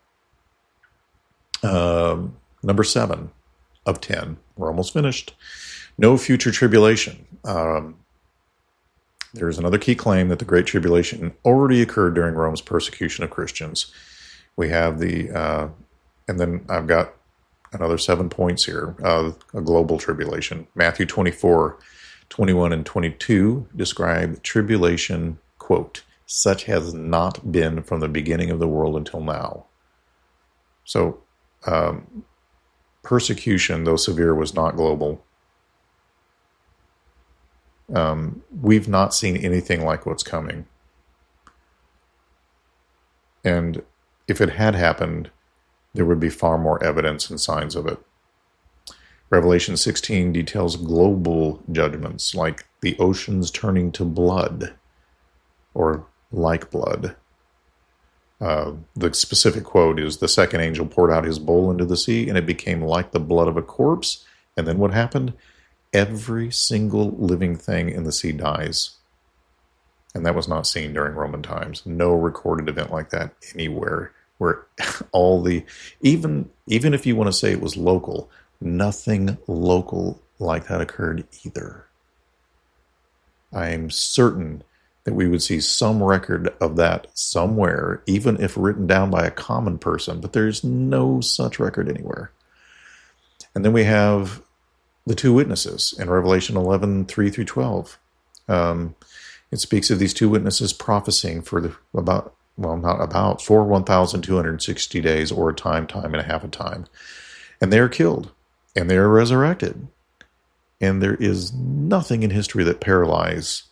number 7, of 10. We're almost finished. No future tribulation. There's another key claim that the Great Tribulation already occurred during Rome's persecution of Christians. We have and then I've got another 7 points here. A global tribulation. Matthew 24, 21 and 22 describe tribulation, quote, such has not been from the beginning of the world until now. So, persecution, though severe, was not global. We've not seen anything like what's coming. And if it had happened, there would be far more evidence and signs of it. Revelation 16 details global judgments, like the oceans turning to blood, or like blood. The specific quote is, the second angel poured out his bowl into the sea, and it became like the blood of a corpse. And then what happened? Every single living thing in the sea dies. And that was not seen during Roman times. No recorded event like that anywhere, where even if you want to say it was local, nothing local like that occurred either. I'm certain that we would see some record of that somewhere, even if written down by a common person, but there's no such record anywhere. And then we have the two witnesses in Revelation 11, 3 through 12. It speaks of these two witnesses prophesying for 1,260 days, or a time and a half a time. And they are killed, and they are resurrected. And there is nothing in history that parallels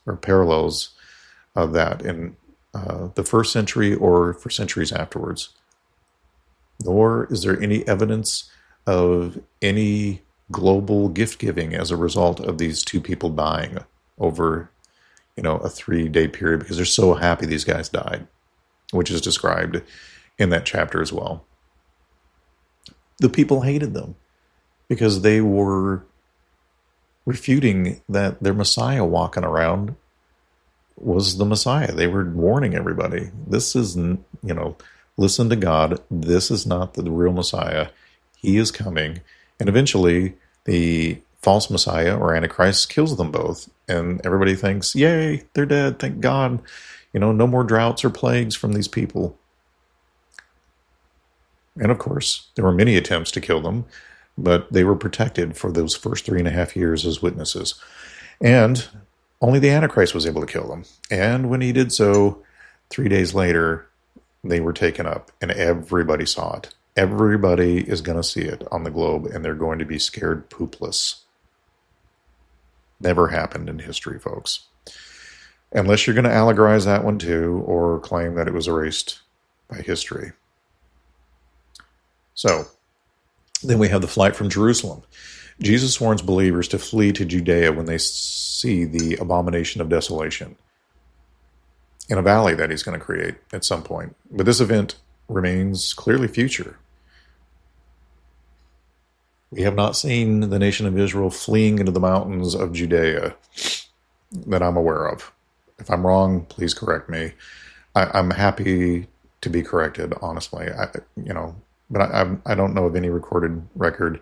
that in the first century or for centuries afterwards. Nor is there any evidence of any global gift giving as a result of these two people dying over, a 3-day period, because they're so happy these guys died, which is described in that chapter as well. The people hated them because they were refuting that their Messiah walking around was the Messiah. They were warning everybody, this isn't, listen to God. This is not the real Messiah. He is coming. And eventually the false Messiah or Antichrist kills them both. And everybody thinks, yay, they're dead. Thank God. No more droughts or plagues from these people. And of course, there were many attempts to kill them, but they were protected for those first 3.5 years as witnesses. And only the Antichrist was able to kill them. And when he did so, 3 days later, they were taken up, and everybody saw it. Everybody is going to see it on the globe, and they're going to be scared poopless. Never happened in history, folks. Unless you're going to allegorize that one too, or claim that it was erased by history. So, then we have the flight from Jerusalem. Jesus warns believers to flee to Judea when they see the abomination of desolation in a valley that he's going to create at some point. But this event remains clearly future. We have not seen the nation of Israel fleeing into the mountains of Judea that I'm aware of. If I'm wrong, please correct me. I'm happy to be corrected, honestly. But I don't know of any recorded record.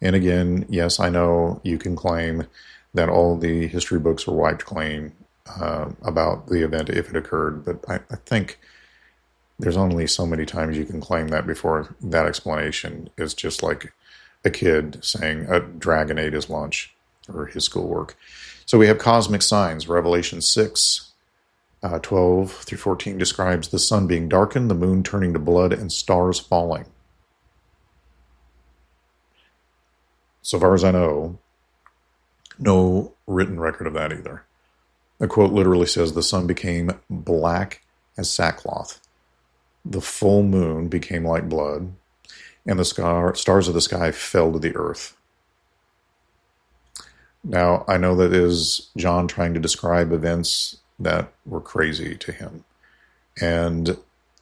And again, yes, I know you can claim that all the history books were wiped clean about the event if it occurred. But I think there's only so many times you can claim that before that explanation is just like a kid saying a dragon ate his lunch or his schoolwork. So we have cosmic signs. Revelation 6, 12 through 14 describes the sun being darkened, the moon turning to blood, and stars falling. So far as I know, no written record of that either. The quote literally says, the sun became black as sackcloth. The full moon became like blood, and the stars of the sky fell to the earth. Now, I know that is John trying to describe events that were crazy to him. And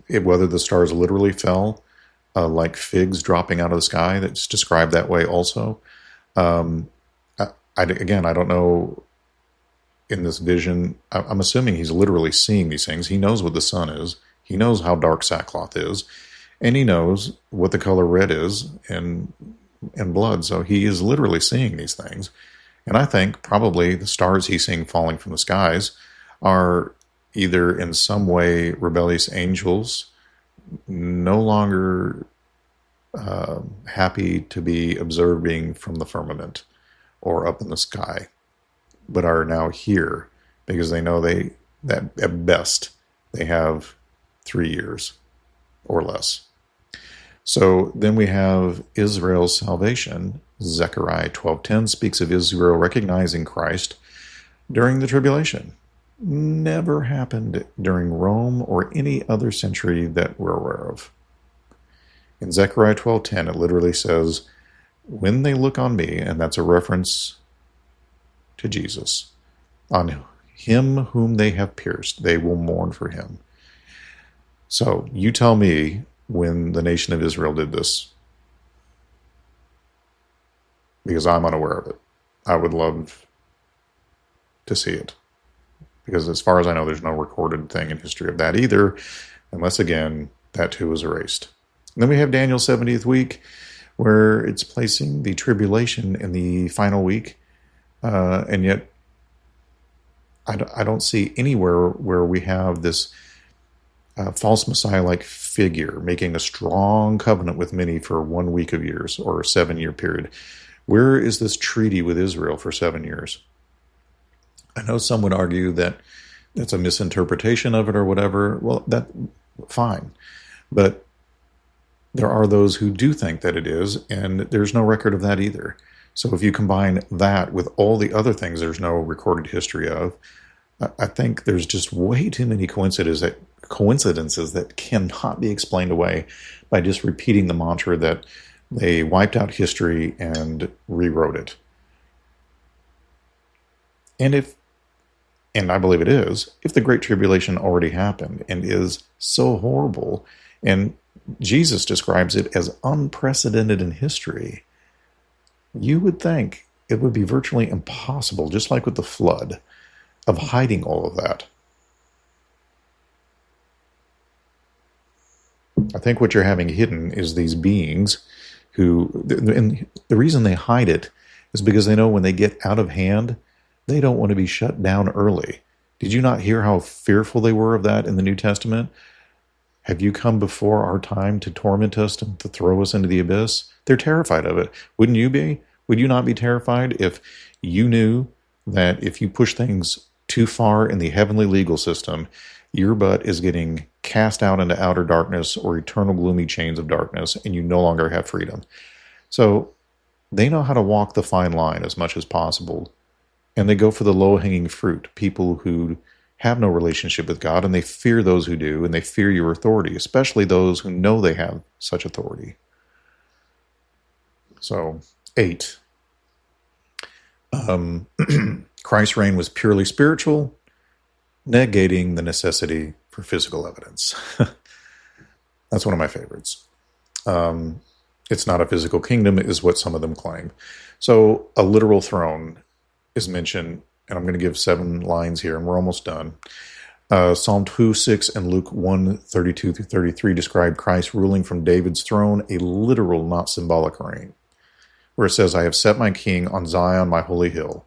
whether the stars literally fell, like figs dropping out of the sky, that's described that way also. I don't know in this vision. I'm assuming he's literally seeing these things. He knows what the sun is. He knows how dark sackcloth is. And he knows what the color red is. And and blood. So he is literally seeing these things. And I think probably the stars he's seeing falling from the skies are either in some way rebellious angels, no longer happy to be observing from the firmament or up in the sky, but are now here because they know that at best they have 3 years or less. So then we have Israel's salvation. Zechariah 12:10 speaks of Israel recognizing Christ during the tribulation. Never happened during Rome or any other century that we're aware of. In Zechariah 12:10, it literally says, when they look on me, and that's a reference to Jesus, on him whom they have pierced, they will mourn for him. So you tell me when the nation of Israel did this, because I'm unaware of it. I would love to see it, because as far as I know, there's no recorded thing in history of that either, unless, again, that too was erased. And then we have Daniel's 70th week, where it's placing the tribulation in the final week, and yet I don't see anywhere where we have this false Messiah-like figure making a strong covenant with many for 1 week of years or a 7-year period. Where is this treaty with Israel for 7 years? I know some would argue that it's a misinterpretation of it or whatever. Well, that fine. But there are those who do think that it is, and there's no record of that either. So if you combine that with all the other things there's no recorded history of, I think there's just way too many coincidences that cannot be explained away by just repeating the mantra that they wiped out history and rewrote it. And I believe it is, if the Great Tribulation already happened and is so horrible, and Jesus describes it as unprecedented in history, you would think it would be virtually impossible, just like with the flood, of hiding all of that. I think what you're having hidden is these beings who, and the reason they hide it is because they know when they get out of hand, they don't want to be shut down early. Did you not hear how fearful they were of that in the New Testament? Have you come before our time to torment us and to throw us into the abyss? They're terrified of it. Wouldn't you be? Would you not be terrified if you knew that if you push things too far in the heavenly legal system, your butt is getting cast out into outer darkness or eternal gloomy chains of darkness, and you no longer have freedom? So they know how to walk the fine line as much as possible, and they go for the low-hanging fruit, people who have no relationship with God, and they fear those who do, and they fear your authority, especially those who know they have such authority. So, 8. Christ's reign was purely spiritual, negating the necessity for physical evidence. That's one of my favorites. It's not a physical kingdom, is what some of them claim. So a literal throne is mentioned, and I'm going to give 7 lines here, and we're almost done. Psalm 2:6 and Luke 1:32-33 describe Christ ruling from David's throne, a literal, not symbolic reign, where it says, I have set my king on Zion, my holy hill.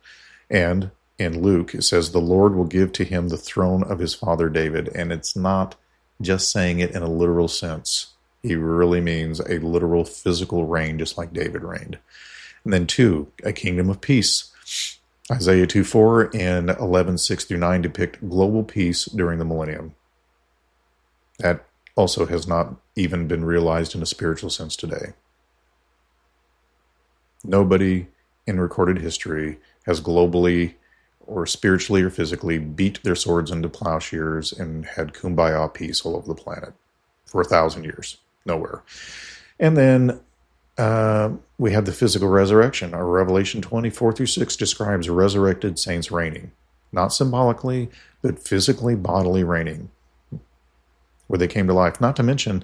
And in Luke, it says, the Lord will give to him the throne of his father David. And it's not just saying it in a literal sense. He really means a literal physical reign, just like David reigned. And then 2, a kingdom of peace. Isaiah 2:4 and 11:6-9 depict global peace during the millennium. That also has not even been realized in a spiritual sense today. Nobody in recorded history has globally or spiritually or physically beat their swords into plowshares and had kumbaya peace all over the planet for 1,000 years. Nowhere. And then we have the physical resurrection. Our Revelation 20:4-6 describes resurrected saints reigning. Not symbolically, but physically, bodily reigning, where they came to life. Not to mention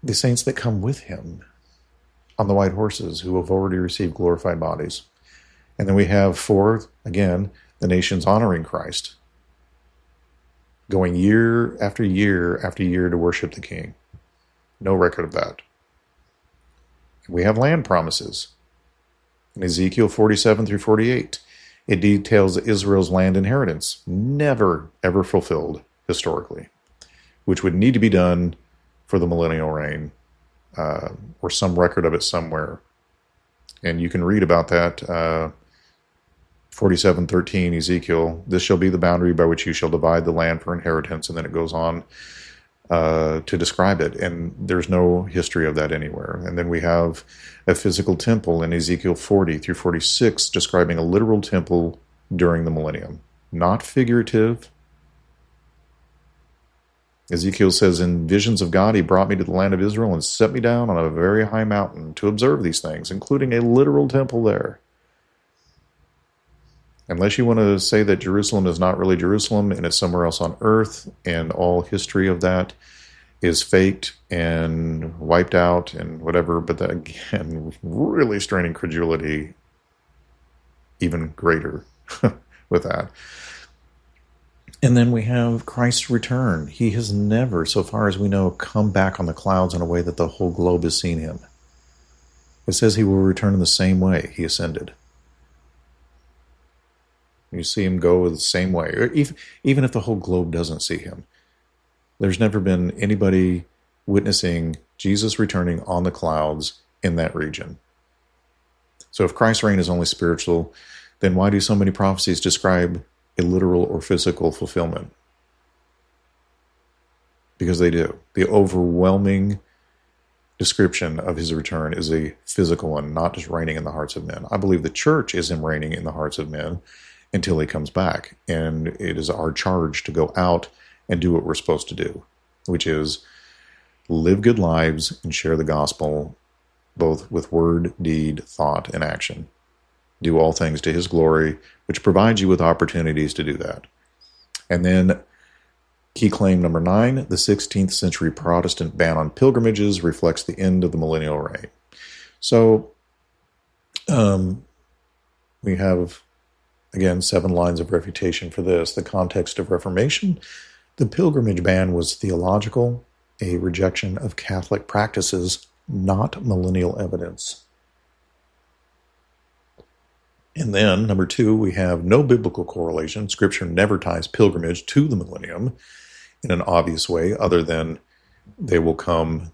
the saints that come with him on the white horses who have already received glorified bodies. And then we have 4, again, the nations honoring Christ, going year after year after year to worship the King. No record of that. We have land promises. In Ezekiel 47 through 48, it details Israel's land inheritance, never, ever fulfilled historically, which would need to be done for the millennial reign, or some record of it somewhere. And you can read about that, 47:13 Ezekiel, this shall be the boundary by which you shall divide the land for inheritance. And then it goes on to describe it. And there's no history of that anywhere. And then we have a physical temple in Ezekiel 40 through 46, describing a literal temple during the millennium. Not figurative. Ezekiel says, in visions of God, he brought me to the land of Israel and set me down on a very high mountain to observe these things, including a literal temple there. Unless you want to say that Jerusalem is not really Jerusalem and it's somewhere else on earth, and all history of that is faked and wiped out and whatever, but that, again, really straining credulity even greater with that. And then we have Christ's return. He has never, so far as we know, come back on the clouds in a way that the whole globe has seen him. It says he will return in the same way he ascended. You see him go the same way, or even if the whole globe doesn't see him. There's never been anybody witnessing Jesus returning on the clouds in that region. So if Christ's reign is only spiritual, then why do so many prophecies describe a literal or physical fulfillment? Because they do. The overwhelming description of his return is a physical one, not just reigning in the hearts of men. I believe the church is him reigning in the hearts of men until he comes back. And it is our charge to go out and do what we're supposed to do, which is live good lives and share the gospel, both with word, deed, thought, and action. Do all things to his glory, which provides you with opportunities to do that. And then key claim number 9, the 16th century Protestant ban on pilgrimages reflects the end of the millennial reign. So we have, again, 7 lines of refutation for this. The context of Reformation: the pilgrimage ban was theological, a rejection of Catholic practices, not millennial evidence. And then, number 2, we have no biblical correlation. Scripture never ties pilgrimage to the millennium in an obvious way, other than they will come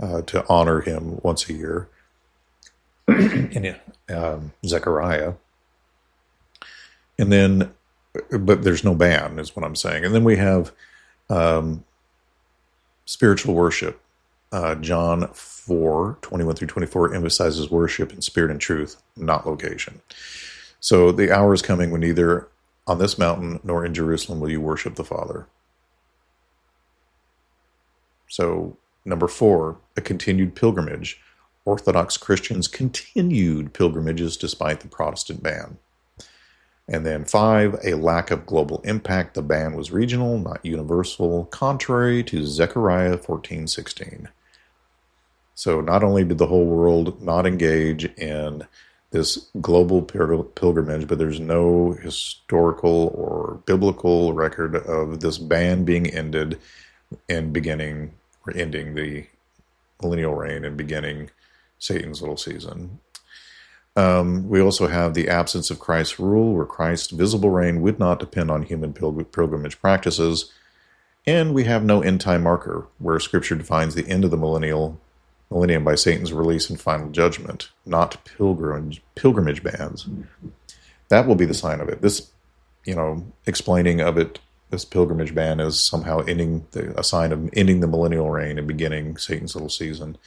to honor him once a year in Zechariah. And then, but there's no ban, is what I'm saying. And then we have spiritual worship. John 4:21 through 24 emphasizes worship in spirit and truth, not location. So the hour is coming when neither on this mountain nor in Jerusalem will you worship the Father. So number 4, a continued pilgrimage. Orthodox Christians continued pilgrimages despite the Protestant ban. And then 5, a lack of global impact. The ban was regional, not universal, contrary to Zechariah 14:16. So not only did the whole world not engage in this global pilgrimage, but there's no historical or biblical record of this ban being ended and ending the millennial reign and beginning Satan's little season. We also have the absence of Christ's rule, where Christ's visible reign would not depend on human pilgrimage practices. And we have no end-time marker, where Scripture defines the end of the millennium by Satan's release and final judgment, not pilgrimage bans. That will be the sign of it. This, explaining of it, this pilgrimage ban is somehow a sign of ending the millennial reign and beginning Satan's little season.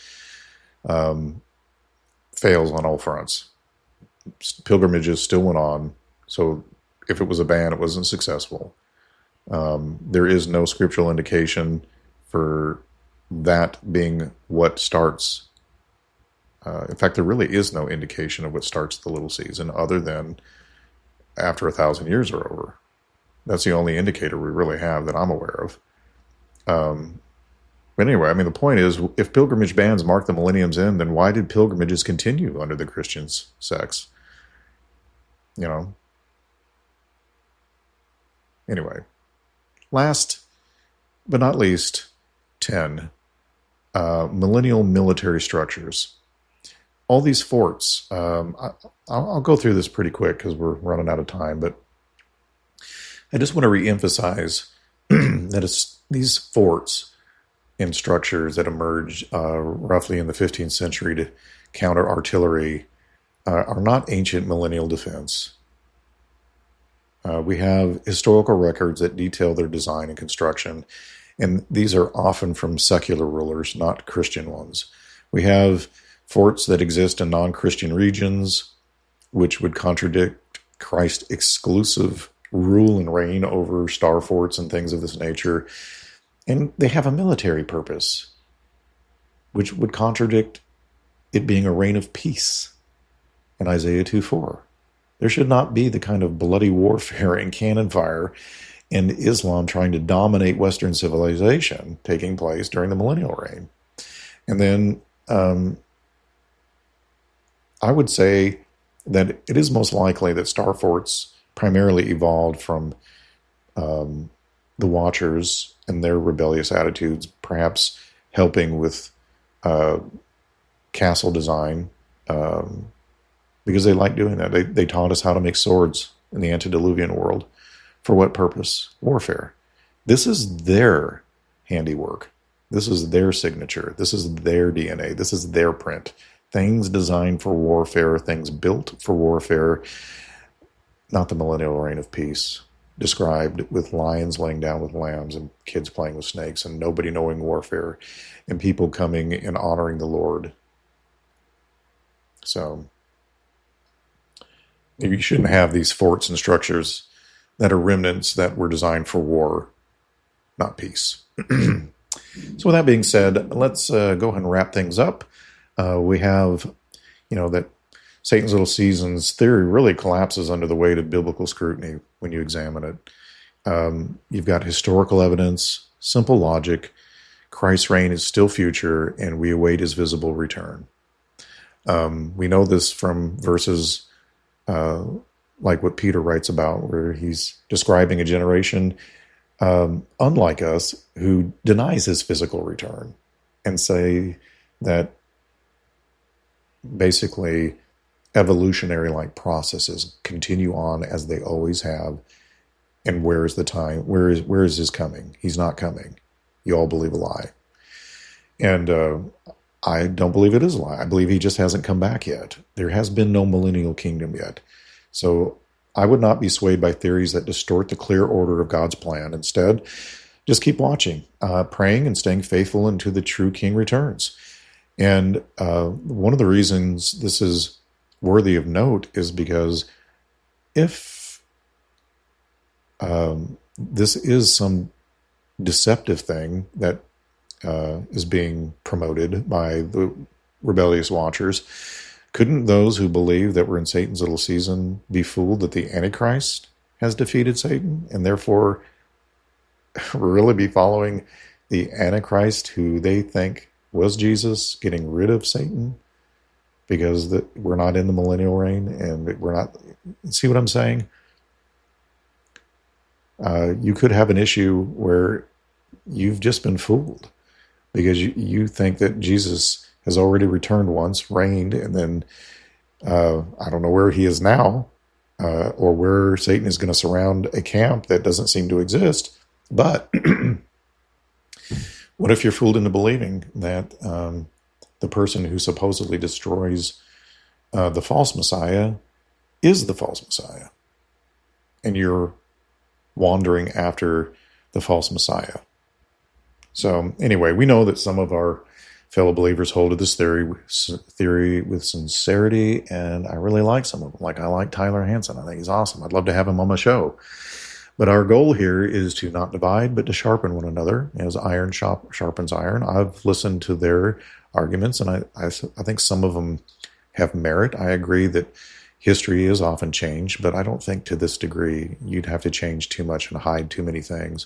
Fails on all fronts. Pilgrimages still went on, so if it was a ban, it wasn't successful. There is no scriptural indication for that being what starts. In fact, there really is no indication of what starts the little season other than after 1,000 years are over. That's the only indicator we really have that I'm aware of. But anyway, the point is, if pilgrimage bans mark the millennium's end, then why did pilgrimages continue under the Christian sects? Anyway, last but not least, 10, millennial military structures. all these forts. I'll go through this pretty quick because we're running out of time, but I just want to reemphasize that it's these forts and structures that emerged roughly in the 15th century to counter artillery are not ancient millennial defense. We have historical records that detail their design and construction, and these are often from secular rulers, not Christian ones. We have forts that exist in non-Christian regions, which would contradict Christ's exclusive rule and reign over star forts and things of this nature. And they have a military purpose, which would contradict it being a reign of peace in Isaiah 2:4. There should not be the kind of bloody warfare and cannon fire and Islam trying to dominate Western civilization taking place during the millennial reign. And then I would say that it is most likely that star forts primarily evolved from the Watchers and their rebellious attitudes, perhaps helping with castle design, because they like doing that. They taught us how to make swords in the antediluvian world. For what purpose? Warfare. This is their handiwork. This is their signature. This is their DNA. This is their print. Things designed for warfare, things built for warfare, not the millennial reign of peace, described with lions laying down with lambs and kids playing with snakes and nobody knowing warfare and people coming and honoring the Lord. So you shouldn't have these forts and structures that are remnants that were designed for war, not peace. So with that being said, let's go ahead and wrap things up. We have, that Satan's Little Seasons theory really collapses under the weight of biblical scrutiny when you examine it. You've got historical evidence, simple logic, Christ's reign is still future, and we await his visible return. We know this from verses like what Peter writes about, where he's describing a generation unlike us who denies his physical return and say that basically evolutionary-like processes continue on as they always have. And where is the time? Where is his coming? He's not coming. You all believe a lie. And I don't believe it is a lie. I believe he just hasn't come back yet. There has been no millennial kingdom yet. So I would not be swayed by theories that distort the clear order of God's plan. Instead, just keep watching, praying, and staying faithful until the true king returns. And one of the reasons this is worthy of note is because if this is some deceptive thing that is being promoted by the rebellious watchers, couldn't those who believe that we're in Satan's little season be fooled that the Antichrist has defeated Satan and therefore really be following the Antichrist who they think was Jesus, getting rid of Satan because we're not in the millennial reign and we're not... See what I'm saying? You could have an issue where you've just been fooled because you think that Jesus has already returned once, reigned, and then I don't know where he is now or where Satan is going to surround a camp that doesn't seem to exist. But what if you're fooled into believing that the person who supposedly destroys the false Messiah is the false Messiah, and you're wandering after the false Messiah? So anyway, we know that some of our fellow believers hold to this theory with sincerity, and I really like some of them. Like, I like Tyler Hansen. I think he's awesome. I'd love to have him on my show. But our goal here is to not divide, but to sharpen one another, as iron sharpens iron. I've listened to their arguments, and I think some of them have merit. I agree that history is often changed, but I don't think to this degree. You'd have to change too much and hide too many things.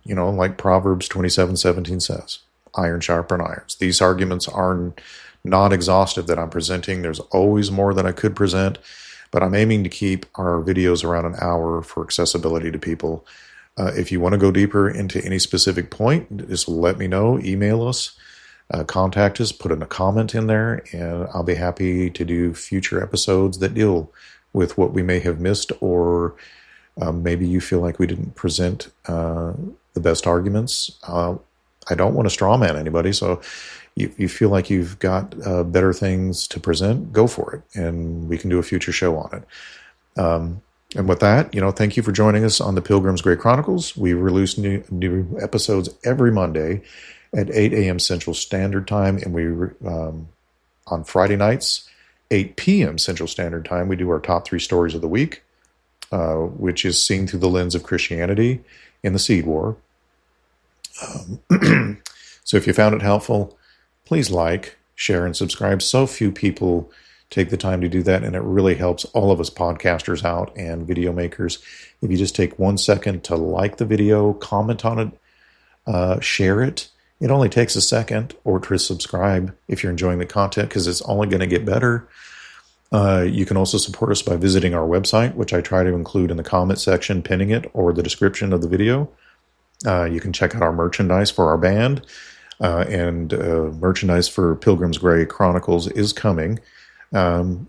Like Proverbs 27:17 says, iron sharpen irons. These arguments are not exhaustive that I'm presenting. There's always more that I could present, but I'm aiming to keep our videos around an hour for accessibility to people. If you want to go deeper into any specific point, just let me know, email us. contact us, put in a comment in there, and I'll be happy to do future episodes that deal with what we may have missed, or maybe you feel like we didn't present the best arguments. I don't want to straw man anybody, so you feel like you've got better things to present, go for it, and we can do a future show on it. And with that, thank you for joining us on the Pilgrim's Great Chronicles. We release new episodes every Monday at 8 a.m. Central Standard Time, and we on Friday nights, 8 p.m. Central Standard Time, we do our top 3 stories of the week, which is seen through the lens of Christianity in the Seed War. So if you found it helpful, please like, share, and subscribe. So few people take the time to do that, and it really helps all of us podcasters out and video makers. If you just take 1 second to like the video, comment on it, share it. It only takes a second, or to subscribe if you're enjoying the content, because it's only going to get better. You can also support us by visiting our website, which I try to include in the comment section, pinning it, or the description of the video. You can check out our merchandise for our band, and merchandise for Pilgrim's Great Chronicles is coming. And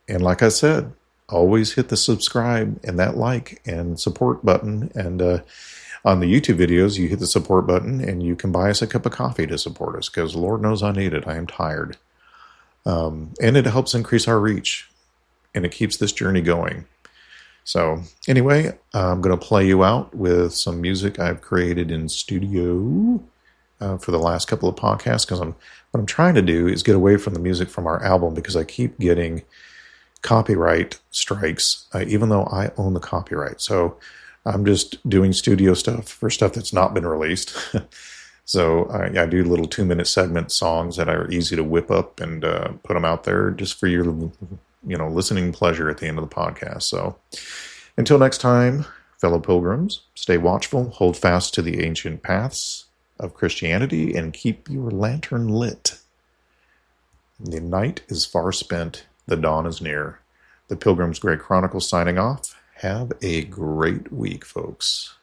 like I said, always hit the subscribe and that like and support button. And on the YouTube videos, you hit the support button and you can buy us a cup of coffee to support us, because Lord knows I need it. I am tired. And it helps increase our reach, and it keeps this journey going. So anyway, I'm going to play you out with some music I've created in studio for the last couple of podcasts, because what I'm trying to do is get away from the music from our album, because I keep getting copyright strikes, even though I own the copyright. So I'm just doing studio stuff for stuff that's not been released. So I do little 2-minute segment songs that are easy to whip up and put them out there just for your listening pleasure at the end of the podcast. So until next time, fellow pilgrims, stay watchful, hold fast to the ancient paths of Christianity, and keep your lantern lit. The night is far spent, the dawn is near. The Pilgrim's Great Chronicles signing off. Have a great week, folks.